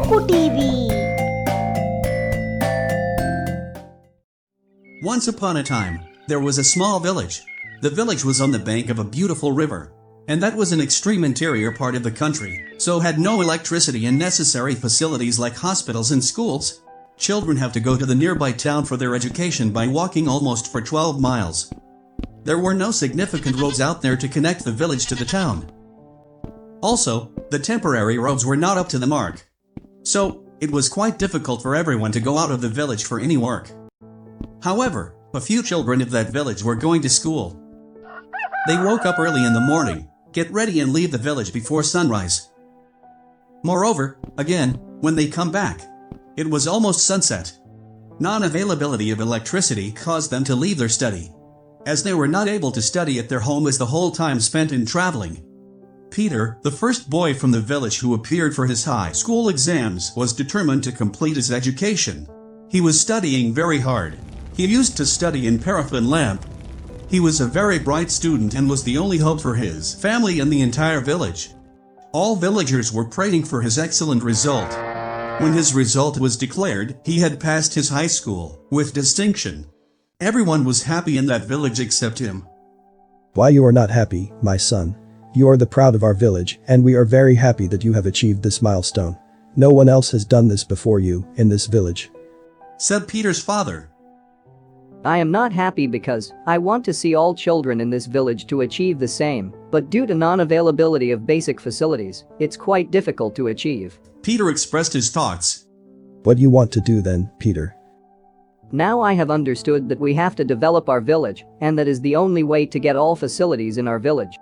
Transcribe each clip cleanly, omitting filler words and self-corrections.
Cuckoo TV. Once upon a time, there was a small village. The village was on the bank of a beautiful river, and that was an extreme interior part of the country, so had no electricity and necessary facilities like hospitals and schools. Children have to go to the nearby town for their education by walking almost for 12 miles. There were no significant roads out there to connect the village to the town. Also, the temporary roads were not up to the mark. So, it was quite difficult for everyone to go out of the village for any work. However, a few children of that village were going to school. They woke up early in the morning, get ready and leave the village before sunrise. Moreover, again, when they come back, it was almost sunset. Non-availability of electricity caused them to leave their study, as they were not able to study at their home as the whole time spent in traveling. Peter, the first boy from the village who appeared for his high school exams, was determined to complete his education. He was studying very hard. He used to study in paraffin lamp. He was a very bright student and was the only hope for his family and the entire village. All villagers were praying for his excellent result. When his result was declared, he had passed his high school with distinction. Everyone was happy in that village except him. Why you are not happy, my son? You are the proud of our village, and we are very happy that you have achieved this milestone. No one else has done this before you, in this village," said Peter's father. I am not happy because I want to see all children in this village to achieve the same, but due to non-availability of basic facilities, it's quite difficult to achieve. Peter expressed his thoughts. What do you want to do then, Peter? Now I have understood that we have to develop our village, and that is the only way to get all facilities in our village.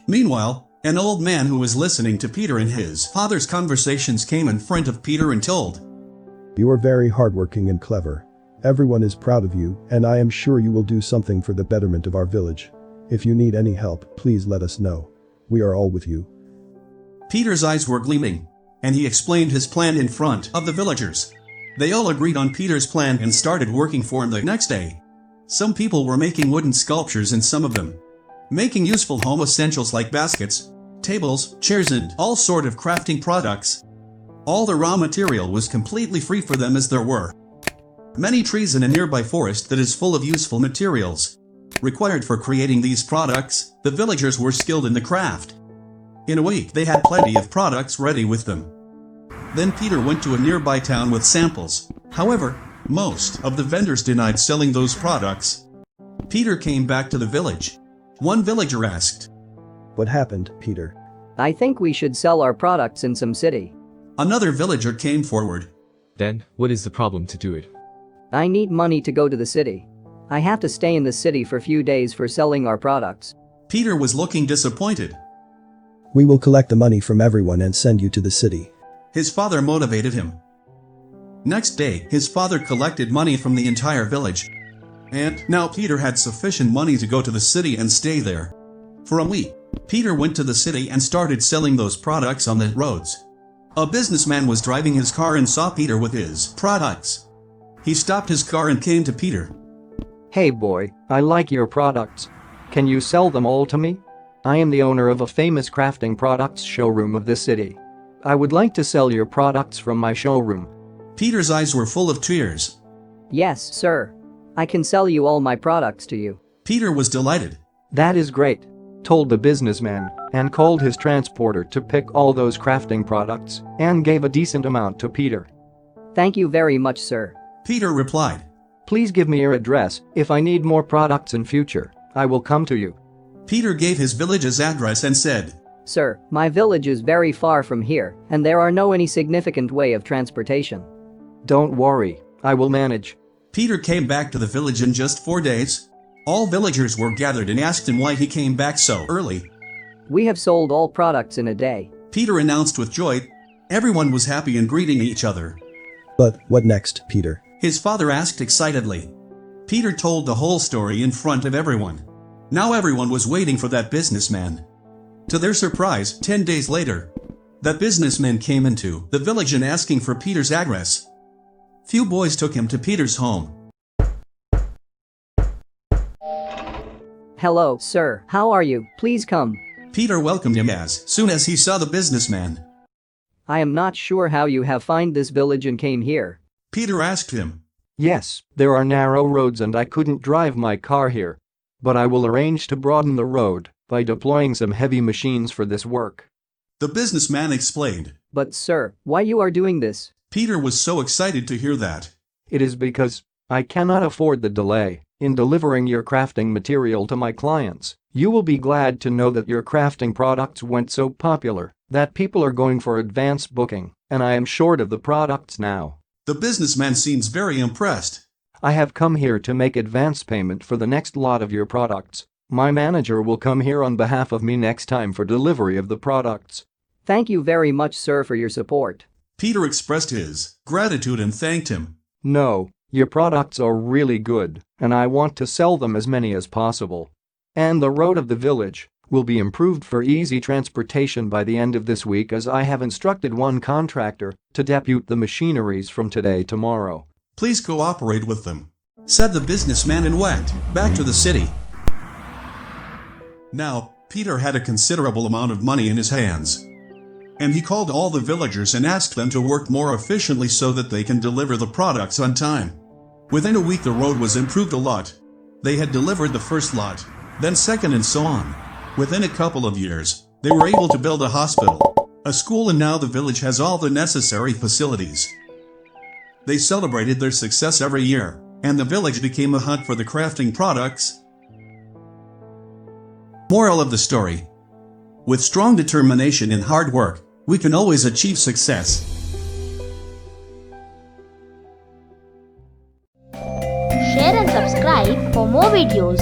Meanwhile, an old man who was listening to Peter and his father's conversations came in front of Peter and told, You are very hardworking and clever. Everyone is proud of you, and I am sure you will do something for the betterment of our village. If you need any help, please let us know. We are all with you. Peter's eyes were gleaming, and he explained his plan in front of the villagers. They all agreed on Peter's plan and started working for him the next day. Some people were making wooden sculptures and some of them making useful home essentials like baskets, tables, chairs and all sort of crafting products. All the raw material was completely free for them as there were many trees in a nearby forest that is full of useful materials required for creating these products. The villagers were skilled in the craft. In a week they had plenty of products ready with them. Then Peter went to a nearby town with samples. However, most of the vendors denied selling those products. Peter came back to the village. One villager asked, What happened, Peter? I think we should sell our products in some city. Another villager came forward. Then, what is the problem to do it? I need money to go to the city. I have to stay in the city for a few days for selling our products. Peter was looking disappointed. We will collect the money from everyone and send you to the city. His father motivated him. Next day, his father collected money from the entire village. And now Peter had sufficient money to go to the city and stay there. For a week, Peter went to the city and started selling those products on the roads. A businessman was driving his car and saw Peter with his products. He stopped his car and came to Peter. Hey boy, I like your products. Can you sell them all to me? I am the owner of a famous crafting products showroom of this city. I would like to sell your products from my showroom. Peter's eyes were full of tears. Yes, sir. I can sell you all my products to you. Peter was delighted. That is great, told the businessman, and called his transporter to pick all those crafting products, and gave a decent amount to Peter. Thank you very much, sir. Peter replied. Please give me your address. If I need more products in future, I will come to you. Peter gave his village's address and said, Sir, my village is very far from here, and there are no any significant way of transportation. Don't worry, I will manage. Peter came back to the village in just 4 days. All villagers were gathered and asked him why he came back so early. We have sold all products in a day. Peter announced with joy. Everyone was happy and greeting each other. But what next, Peter? His father asked excitedly. Peter told the whole story in front of everyone. Now everyone was waiting for that businessman. To their surprise, 10 days later, that businessman came into the village and asking for Peter's address. Few boys took him to Peter's home. Hello, sir. How are you? Please come. Peter welcomed him as soon as he saw the businessman. I am not sure how you have find this village and came here. Peter asked him. Yes, there are narrow roads and I couldn't drive my car here. But I will arrange to broaden the road by deploying some heavy machines for this work. The businessman explained. But sir, why you are doing this? Peter was so excited to hear that. It is because I cannot afford the delay in delivering your crafting material to my clients. You will be glad to know that your crafting products went so popular that people are going for advance booking, and I am short of the products now. The businessman seems very impressed. I have come here to make advance payment for the next lot of your products. My manager will come here on behalf of me next time for delivery of the products. Thank you very much, sir, for your support. Peter expressed his gratitude and thanked him. No, your products are really good, and I want to sell them as many as possible. And the road of the village will be improved for easy transportation by the end of this week, as I have instructed one contractor to depute the machineries from today tomorrow. Please cooperate with them, said the businessman and went back to the city. Now, Peter had a considerable amount of money in his hands. And he called all the villagers and asked them to work more efficiently so that they can deliver the products on time. Within a week the road was improved a lot. They had delivered the first lot, then second, and so on. Within a couple of years, they were able to build a hospital, a school, and now the village has all the necessary facilities. They celebrated their success every year, and the village became a hub for the crafting products. Moral of the story: with strong determination and hard work, we can always achieve success. Share and subscribe for more videos.